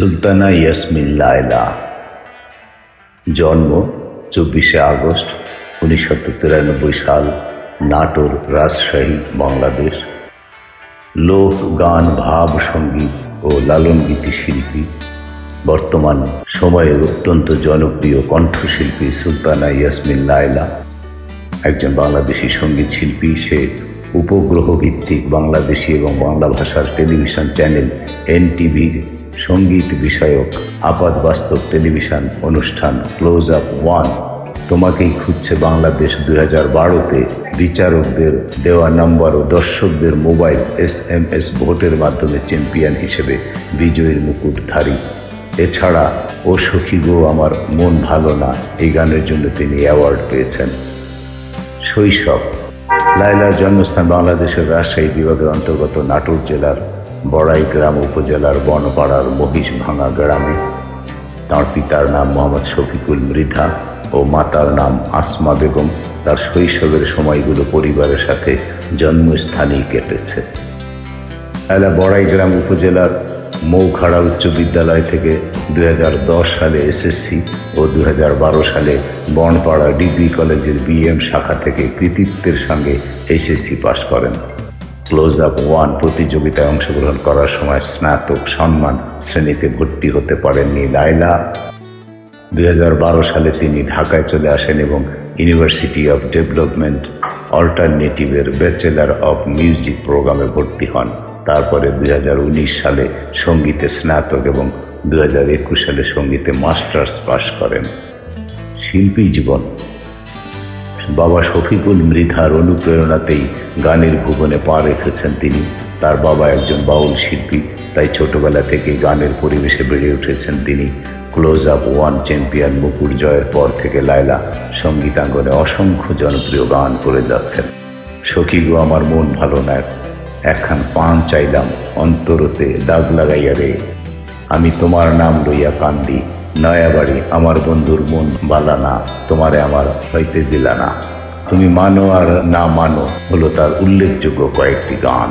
সুলতানা ইয়াসমিন লায়লা। জন্ম 24শে আগস্ট 1993 সাল, নাটোর, রাজশাহী, বাংলাদেশ। লোক গান, ভাব সঙ্গীত ও লালনগীতি শিল্পী। বর্তমান সময়ের অত্যন্ত জনপ্রিয় কণ্ঠশিল্পী সুলতানা ইয়াসমিন লায়লা একজন বাংলাদেশি সঙ্গীত শিল্পী। সে উপগ্রহ ভিত্তিক বাংলাদেশি এবং বাংলা ভাষার টেলিভিশন চ্যানেল এনটিভির সঙ্গীত বিষয়ক আপাতবাস্তব টেলিভিশন অনুষ্ঠান ক্লোজ আপ 1 তোমাকেই খুঁজছে বাংলাদেশ 2012-তে বিচারকদের দেওয়া নম্বর ও দর্শকদের মোবাইল SMS ভোটের মাধ্যমে চ্যাম্পিয়ন হিসেবে বিজয়ীর মুকুটধারী। এছাড়া ও সখী গো আমার মন ভালো না এই গানের জন্য তিনি অ্যাওয়ার্ড পেয়েছেন। শৈশব। লায়লার জন্মস্থান বাংলাদেশের রাজশাহী বিভাগের অন্তর্গত নাটোর জেলার বড়াইগ্রাম উপজেলার বনপাড়ার মহিষভাঙা গ্রামে। তাঁর পিতার নাম মোহাম্মদ শফিকুল মৃধা ও মাতার নাম আসমা বেগম। তার শৈশবের সময়গুলো পরিবারের সাথে জন্মস্থানেই কেটেছে। লায়লা বড়াইগ্রাম উপজেলার মৌখাড়া উচ্চ বিদ্যালয় থেকে 2010 সালে SSC ও 2012 সালে বনপাড়া ডিগ্রি কলেজের BM শাখা থেকে কৃতিত্বের সঙ্গে SSC পাশ করেন। ক্লোজ আপ 1 প্রতিযোগিতায় অংশগ্রহণ করার সময় স্নাতক সম্মান শ্রেণীতে ভর্তি হতে পারেননি লায়লা। 2012 সালে তিনি ঢাকায় চলে আসেন এবং ইউনিভার্সিটি অফ ডেভেলপমেন্ট অল্টারনেটিভের ব্যাচেলর অফ মিউজিক প্রোগ্রামে ভর্তি হন। তারপরে 2019 সালে সঙ্গীতে স্নাতক এবং 2021 সালে সঙ্গীতে মাস্টার্স পাশ করেন। শিল্পী জীবন। বাবা শফিকুল মৃধার অনুপ্রেরণাতেই গানের ভুবনে পা রেখেছেন তিনি। তার বাবা একজন বাউল শিল্পী, তাই ছোটবেলা থেকে গানের পরিবেশে বেড়ে উঠেছেন তিনি। ক্লোজ আপ 1 চ্যাম্পিয়ন মুকুট জয়ের পর থেকে লায়লা সঙ্গীতাঙ্গনে অসংখ্য জনপ্রিয় গান করে যাচ্ছেন। সখী গো আমার মন ভালো না, একখান পান চাইলাম, অন্তরতে দাগ লাগাইয়া রে, আমি তোমার নাম লইয়া কান্দি, নয়া বাড়ি আমার বন্ধুর মন বালা না, তোমারে আমার হইতে দিলা না, তুমি মানো আর না মানো হলো তার উল্লেখযোগ্য কয়েকটি গান।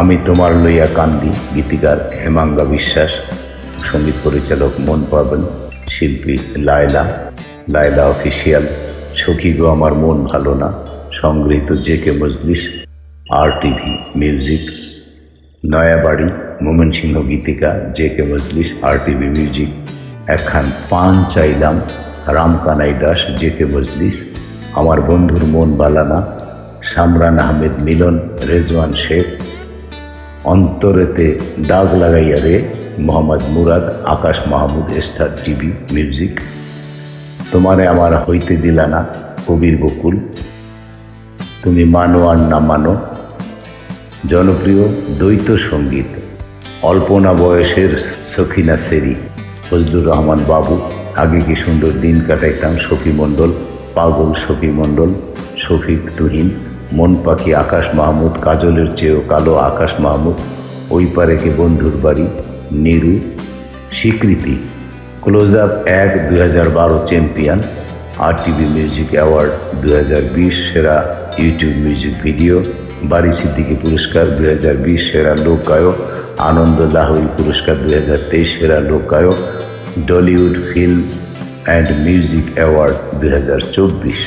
আমি তোমার লইয়া কান্দি গীতিকার হেমাঙ্গা বিশ্বাস, সঙ্গীত পরিচালক মন পাবন, শিল্পী লায়লা। লায়লা অফিসিয়াল। সখী গো আমার মন ভালো না সংগৃহীত JK মজলিস, RTV মিউজিক। নয়াবাড়ি ময়মনসিংহ গীতিকা, JK মজলিস, RTV মিউজিক। একখান পান চাইলাম রামকানাই দাস, JK মজলিস। আমার বন্ধুর মন বালানা সামরান আহমেদ মিলন, রেজওয়ান শেখ। অন্তরেতে দাগ লাগাইয়া রে মোহাম্মদ মুরাদ, আকাশ মাহমুদ, স্টার TV মিউজিক। তোমারে আমার হইতে দিলা না কবির বকুল। তুমি মানো আর না মানো জনপ্রিয় দ্বৈত সঙ্গীত। অল্পনা বয়সের সখিনা সেরি, ফজলুর রহমান বাবু। আগে কি সুন্দর দিন কাটাইতাম, শফি মণ্ডল, পাগল শফি মণ্ডল, শফিক তুহিন, মন পাখি আকাশ মাহমুদ, কাজলের চেয়েও কালো আকাশ মাহমুদ, ওই পারে কি বন্ধুর বাড়ি, নিরু। স্বীকৃতি। Close up 1 2012 champion, RTV music award 2020 সেরা ইউটিউব মিউজিক ভিডিও, বারি সিদ্দিকী পুরস্কার 2020 সেরা লোক গায়ক, আনন্দ লাহোরী পুরস্কার 2023 সেরা লোক গায়ক, Dhallywood film and music award 2024।